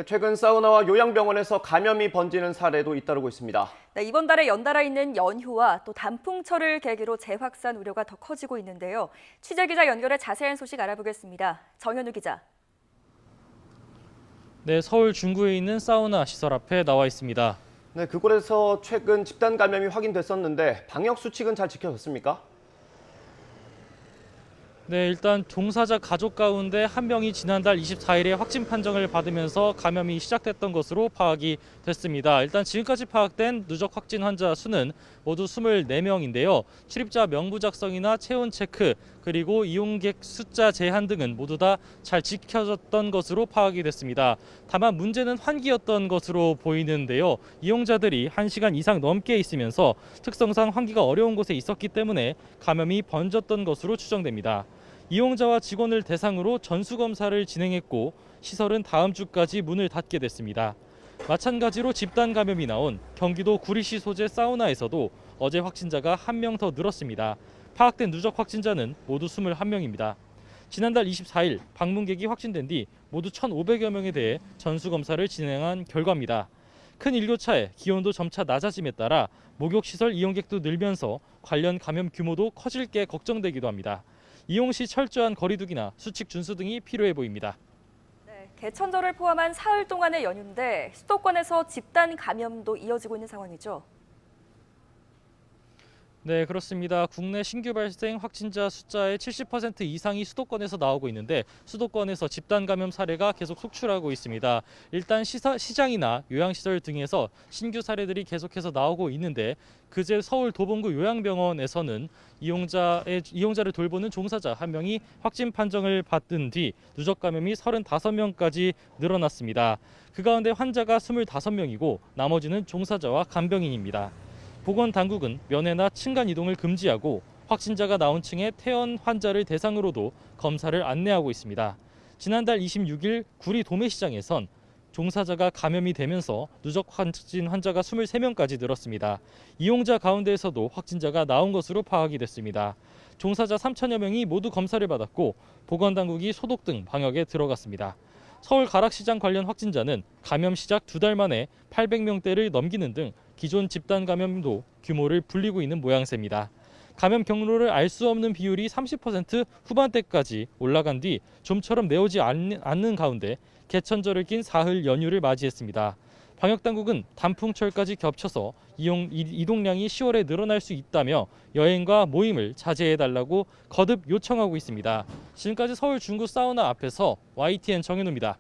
최근 사우나와 요양병원에서 감염이 번지는 사례도 잇따르고 있습니다. 네, 이번 달에 연달아 있는 연휴와 또 단풍철을 계기로 재확산 우려가 더 커지고 있는데요. 취재기자 연결해 자세한 소식 알아보겠습니다. 정현우 기자. 네, 서울 중구에 있는 사우나 시설 앞에 나와 있습니다. 네, 그곳에서 최근 집단 감염이 확인됐었는데 방역 수칙은 잘 지켜졌습니까? 네, 일단 종사자 가족 가운데 한 명이 지난달 24일에 확진 판정을 받으면서 감염이 시작됐던 것으로 파악이 됐습니다. 일단 지금까지 파악된 누적 확진 환자 수는 모두 24명인데요. 출입자 명부 작성이나 체온 체크, 그리고 이용객 숫자 제한 등은 모두 다 잘 지켜졌던 것으로 파악이 됐습니다. 다만 문제는 환기였던 것으로 보이는데요. 이용자들이 1시간 이상 넘게 있으면서 특성상 환기가 어려운 곳에 있었기 때문에 감염이 번졌던 것으로 추정됩니다. 이용자와 직원을 대상으로 전수검사를 진행했고 시설은 다음 주까지 문을 닫게 됐습니다. 마찬가지로 집단 감염이 나온 경기도 구리시 소재 사우나에서도 어제 확진자가 1명 더 늘었습니다. 파악된 누적 확진자는 모두 21명입니다. 지난달 24일 방문객이 확진된 뒤 모두 1,500여 명에 대해 전수검사를 진행한 결과입니다. 큰 일교차에 기온도 점차 낮아짐에 따라 목욕시설 이용객도 늘면서 관련 감염 규모도 커질 게 걱정되기도 합니다. 이용 시 철저한 거리두기나 수칙 준수 등이 필요해 보입니다. 네, 개천절을 포함한 사흘 동안의 연휴인데 수도권에서 집단 감염도 이어지고 있는 상황이죠. 네, 그렇습니다. 국내 신규 발생 확진자 숫자의 70% 이상이 수도권에서 나오고 있는데 수도권에서 집단 감염 사례가 계속 속출하고 있습니다. 일단 시장이나 요양시설 등에서 신규 사례들이 계속해서 나오고 있는데 그제 서울 도봉구 요양병원에서는 이용자를 돌보는 종사자 1명이 확진 판정을 받은 뒤 누적 감염이 35명까지 늘어났습니다. 그 가운데 환자가 25명이고 나머지는 종사자와 간병인입니다. 보건당국은 면회나 층간 이동을 금지하고 확진자가 나온 층의 퇴원 환자를 대상으로도 검사를 안내하고 있습니다. 지난달 26일 구리 도매시장에선 종사자가 감염이 되면서 누적 확진 환자가 23명까지 늘었습니다. 이용자 가운데에서도 확진자가 나온 것으로 파악이 됐습니다. 종사자 3천여 명이 모두 검사를 받았고 보건당국이 소독 등 방역에 들어갔습니다. 서울 가락시장 관련 확진자는 감염 시작 2달 만에 800명대를 넘기는 등 기존 집단 감염도 규모를 불리고 있는 모양새입니다. 감염 경로를 알 수 없는 비율이 30% 후반대까지 올라간 뒤 좀처럼 내오지 않는 가운데 개천절을 낀 사흘 연휴를 맞이했습니다. 방역당국은 단풍철까지 겹쳐서 이동량이 10월에 늘어날 수 있다며 여행과 모임을 자제해달라고 거듭 요청하고 있습니다. 지금까지 서울 중구 사우나 앞에서 YTN 정현우입니다.